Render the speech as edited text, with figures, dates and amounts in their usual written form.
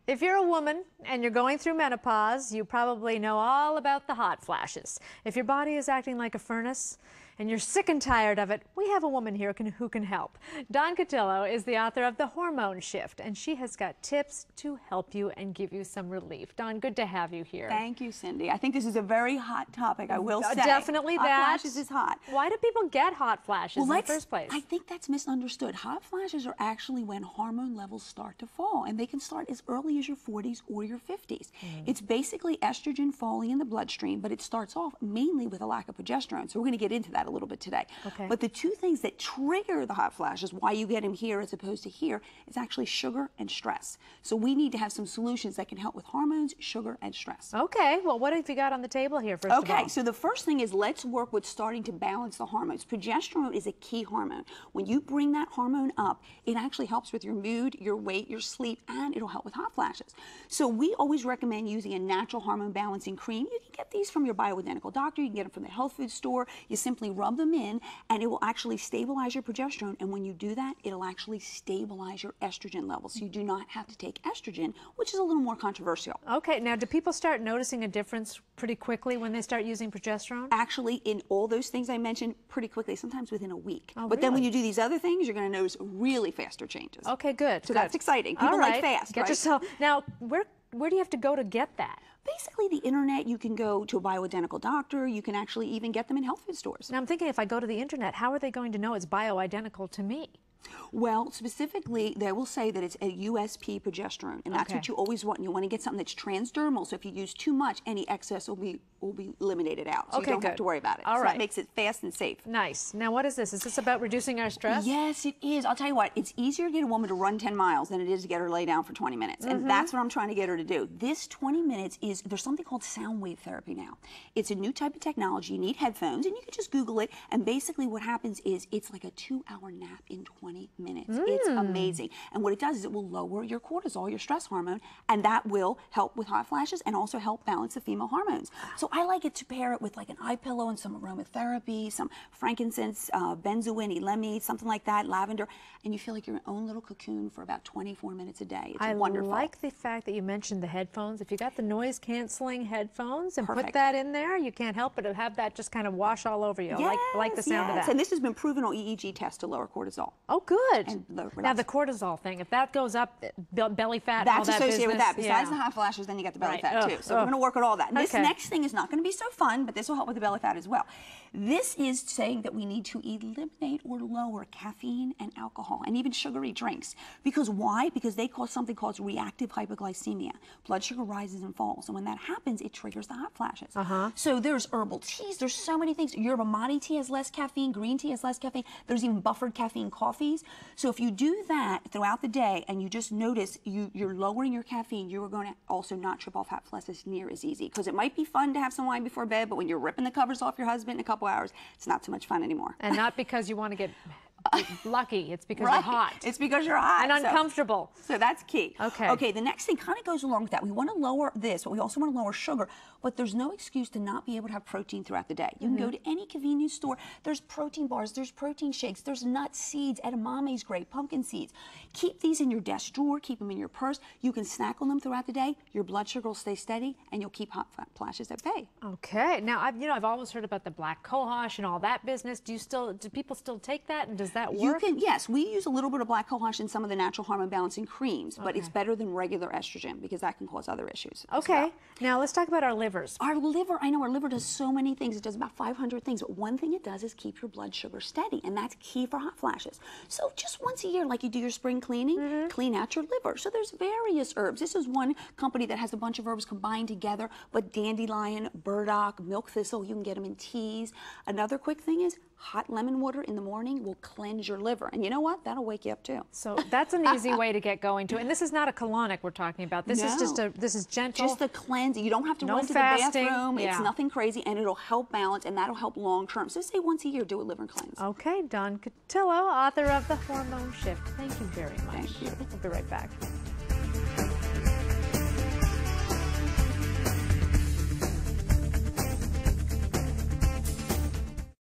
If you're a woman and you're going through menopause, you probably know all about the hot flashes. If your body is acting like a furnace and you're sick and tired of it, we have a woman here who can help. Dawn Cutillo is the author of The Hormone Shift, and she has got tips to help you and give you some relief. Dawn, good to have you here. Thank you, Cindy. I think this is a very hot topic, I will say. Definitely hot that. flashes is hot. Why do people get hot flashes in the first place? I think that's misunderstood. Hot flashes are actually when hormone levels start to fall, and they can start as early as your 40s or your 50s. It's basically estrogen falling in the bloodstream, but it starts off mainly with a lack of progesterone. So we're going to get into that a little bit today. Okay. But the two things that trigger the hot flashes, why you get them here as opposed to here, is actually sugar and stress. So we need to have some solutions that can help with hormones, sugar, and stress. Okay, well, what have you got on the table here first of all? Okay, so the first thing is let's work with starting to balance the hormones. Progesterone is a key hormone. When you bring that hormone up, it actually helps with your mood, your weight, your sleep, and it'll help with hot flashes. So we always recommend using a natural hormone balancing cream. You can get these from your bioidentical doctor. You can get them from the health food store. You simply rub them in, and it will actually stabilize your progesterone. And when you do that, it'll actually stabilize your estrogen levels. So you do not have to take estrogen, which is a little more controversial. Okay, now do people start noticing a difference pretty quickly when they start using progesterone? Actually, in all those things I mentioned, pretty quickly, sometimes within a week. Oh, but then when really? you do these other things, you're going to notice really faster changes. Okay, good. So that's exciting. People like fast, Get right? yourself. Now, where do you have to go to get that? Basically, the internet, you can go to a bioidentical doctor. You can actually even get them in health food stores. Now, I'm thinking if I go to the internet, how are they going to know it's bioidentical to me? Well, specifically, they will say that it's a USP progesterone, and that's what you always want. You want to get something that's transdermal, so if you use too much, any excess will be eliminated out, so you don't have to worry about it. All so right. that makes it fast and safe. Nice. Now, what is this? Is this about reducing our stress? Yes, it is. I'll tell you what, it's easier to get a woman to run 10 miles than it is to get her to lay down for 20 minutes, and that's what I'm trying to get her to do. This 20 minutes is, there's something called sound wave therapy now. It's a new type of technology. You need headphones, and you can just Google it, and basically what happens is it's like a 2-hour nap in 20 minutes. It's amazing. And what it does is it will lower your cortisol, your stress hormone, and that will help with hot flashes and also help balance the female hormones. So I like it to pair it with like an eye pillow and some aromatherapy, some frankincense, benzoin, elemi, something like that, lavender, and you feel like you're in your own little cocoon for about 24 minutes a day. It's wonderful. I like the fact that you mentioned the headphones. If you got the noise canceling headphones and Perfect. put that in there, you can't help but to have that just kind of wash all over you. Yes, I like the sound of that. And this has been proven on EEG tests to lower cortisol. Oh, good. And now the cortisol thing, if that goes up, belly fat, that's all that associated with that. business, Besides the hot flashes, then you get the belly fat too. So Ugh. we're going to work on all that. And this Okay. next thing is not going to be so fun, but this will help with the belly fat as well. This is saying that we need to eliminate or lower caffeine and alcohol and even sugary drinks. Because why? Because they cause something called reactive hypoglycemia. Blood sugar rises and falls. And when that happens, it triggers the hot flashes. So there's herbal teas. There's so many things. Yerba mate tea has less caffeine. Green tea has less caffeine. There's even buffered caffeine coffees. So if you do that throughout the day and you just notice you're lowering your caffeine, you are going to also not trip off hot flashes near as easy. Because it might be fun to have some wine before bed, but when you're ripping the covers off your husband in a couple hours, it's not so much fun anymore. And not because you want to get lucky. It's because you're hot. It's because you're hot. And uncomfortable. So that's key. Okay. Okay, the next thing kind of goes along with that. We want to lower this, but we also want to lower sugar. But there's no excuse to not be able to have protein throughout the day. You can go to any convenience store. There's protein bars. There's protein shakes. There's nuts, seeds. Edamame is great. Pumpkin seeds. Keep these in your desk drawer. Keep them in your purse. You can snack on them throughout the day. Your blood sugar will stay steady, and you'll keep hot flashes at bay. Okay. Now, I've always heard about the black cohosh and all that business. Do people still take that, and does that work? Yes, we use a little bit of black cohosh in some of the natural hormone balancing creams, but it's better than regular estrogen because that can cause other issues. Okay. Now let's talk about our livers. Our liver, I know our liver does so many things. It does about 500 things, but one thing it does is keep your blood sugar steady, and that's key for hot flashes. So just once a year, like you do your spring cleaning, clean out your liver. So there's various herbs. This is one company that has a bunch of herbs combined together, but dandelion, burdock, milk thistle, you can get them in teas. Another quick thing is hot lemon water in the morning will cleanse your liver. And you know what? That'll wake you up too. So that's an easy way to get going to. And this is not a colonic we're talking about. This is just this is gentle. Just a cleanse. You don't have to run to fasting. the bathroom. It's nothing crazy, and it'll help balance, and that'll help long term. So say once a year, do a liver cleanse. Okay, Dawn Cutillo, author of The Hormone Shift. Thank you very much. Thank you. We'll be right back.